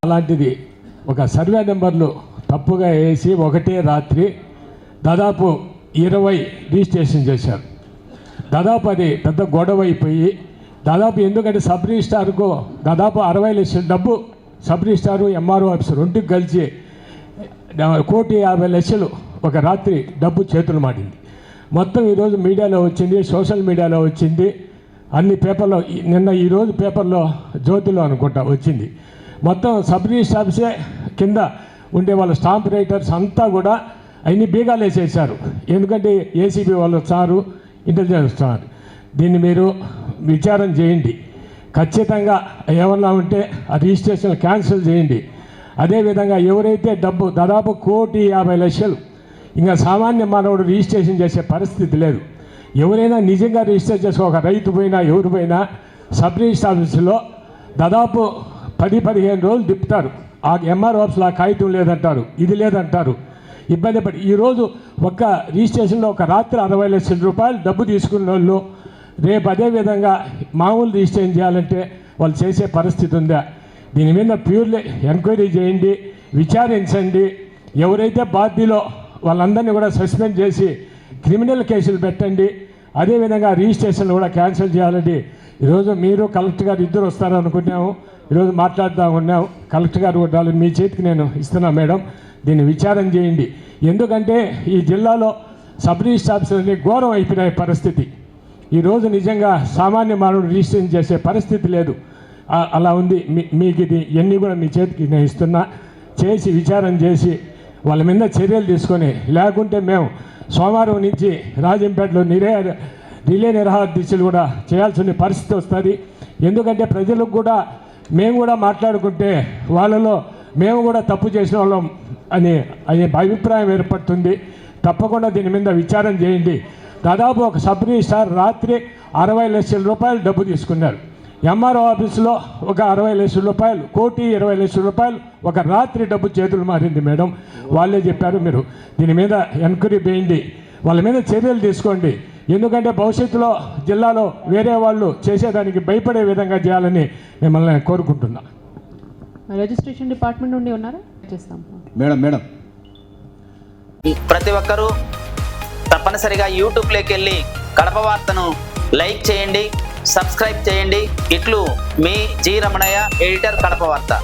అలాంటిది ఒక సర్వే నెంబర్లు తప్పుగా వేసి ఒకటే రాత్రి దాదాపు 20 రిజిస్ట్రేషన్ చేశారు. దాదాపు అది పెద్ద గొడవ అయిపోయి దాదాపు ఎందుకంటే సబ్ రిజిస్ట్రార్కు దాదాపు 60 లక్షల డబ్బు సబ్ రిజిస్ట్రారు ఎంఆర్ఓ ఆఫీసర్ రెండుకి కలిసి 1,50,00,000 ఒక రాత్రి డబ్బు చేతులు మాడింది. మొత్తం ఈరోజు మీడియాలో వచ్చింది, సోషల్ మీడియాలో వచ్చింది, అన్ని పేపర్లో నిన్న ఈరోజు పేపర్లో జ్యోతిలో అనుకుంటా వచ్చింది. మొత్తం సబ్ రిజిస్టర్ ఆఫీసే కింద ఉండే వాళ్ళ స్టాంప్ రైటర్స్ అంతా కూడా అన్ని బీగాలు వేసేసారు. ఎందుకంటే ఏసీబీ వాళ్ళు వచ్చారు, ఇంటెలిజెన్స్ వస్తున్నారు. దీన్ని మీరు విచారం చేయండి. ఖచ్చితంగా ఏమన్నా ఉంటే ఆ రిజిస్ట్రేషన్ క్యాన్సిల్ చేయండి. అదేవిధంగా ఎవరైతే డబ్బు దాదాపు 1,50,00,000 ఇంకా సామాన్య మానవుడు రిజిస్ట్రేషన్ చేసే పరిస్థితి లేదు. ఎవరైనా నిజంగా రిజిస్టర్ చేసి ఒక రైతు పోయినా ఎవరు పోయినా సబ్ రిజిస్టర్ ఆఫీసులో దాదాపు 10-15 రోజులు తిప్పుతారు. ఆ ఎంఆర్ఓ ఆఫీసులో ఆ కాగితం లేదంటారు, ఇది లేదంటారు, ఇబ్బంది పడి ఈరోజు ఒక్క రిజిస్ట్రేషన్లో ఒక రాత్రి 60 లక్షల రూపాయలు డబ్బు తీసుకున్న వాళ్ళు రేపు అదేవిధంగా మామూలు రిజిస్ట్రేషన్ చేయాలంటే వాళ్ళు చేసే పరిస్థితి ఉందా? దీని మీద ప్యూర్లీ ఎంక్వైరీ చేయండి, విచారించండి. ఎవరైతే బాధ్యులో వాళ్ళందరినీ కూడా సస్పెండ్ చేసి క్రిమినల్ కేసులు పెట్టండి. అదేవిధంగా రిజిస్ట్రేషన్ కూడా క్యాన్సిల్ చేయాలండి. ఈరోజు మీరు కలెక్టర్ గారు ఇద్దరు వస్తారనుకున్నాము, ఈరోజు మాట్లాడుతూ ఉన్నాము. కలెక్టర్ గారు కూడా మీ చేతికి నేను ఇస్తున్నా మేడం, దీన్ని విచారం చేయండి. ఎందుకంటే ఈ జిల్లాలో సబ్ రిజిస్టర్ ఆఫీసర్ని ఘోరం అయిపోయిన పరిస్థితి. ఈరోజు నిజంగా సామాన్య మానవుడు రిజిస్ట్రేషన్ చేసే పరిస్థితి లేదు. అలా ఉంది. మీకు ఇది ఇవన్నీ కూడా మీ చేతికి నేను ఇస్తున్నా. చేసి విచారం చేసి వాళ్ళ మీద చర్యలు తీసుకొని, లేకుంటే మేము సోమవారం నుంచి రాజంపేటలో రిలే నిరాహార దీక్షలు కూడా చేయాల్సిన పరిస్థితి వస్తుంది. ఎందుకంటే ప్రజలకు కూడా మేము కూడా మాట్లాడుకుంటే వాళ్ళలో మేము కూడా తప్పు చేసిన వాళ్ళం అనే అభిప్రాయం ఏర్పడుతుంది. తప్పకుండా దీని మీద విచారం చేయండి. దాదాపు ఒక సబ్ రిజిస్ట్రార్ రాత్రి 60 లక్షల రూపాయలు డబ్బు తీసుకున్నారు. ఎంఆర్ఓ ఆఫీసులో ఒక 60 లక్షల రూపాయలు, 1,20,00,000 రూపాయలు ఒక రాత్రి డబ్బు చేతులు మారింది మేడం. వాళ్ళే చెప్పారు. మీరు దీని మీద ఎంక్వైరీ చేయండి, వాళ్ళ మీద చర్యలు తీసుకోండి. ఎందుకంటే భవిష్యత్తులో జిల్లాలో వేరే వాళ్ళు చేసేదానికి భయపడే విధంగా చేయాలని మిమ్మల్ని కోరుకుంటున్నా. రిజిస్ట్రేషన్ డిపార్ట్మెంట్ నుండి ఉన్నారా? చేస్తాం మేడం. ప్రతి ఒక్కరూ తప్పనిసరిగా యూట్యూబ్లోకి వెళ్ళి కడప వార్తను లైక్ చేయండి, సబ్స్క్రైబ్ చేయండి. ఇట్లు మీ జి రమణయ్య, ఎడిటర్, కడప వార్త.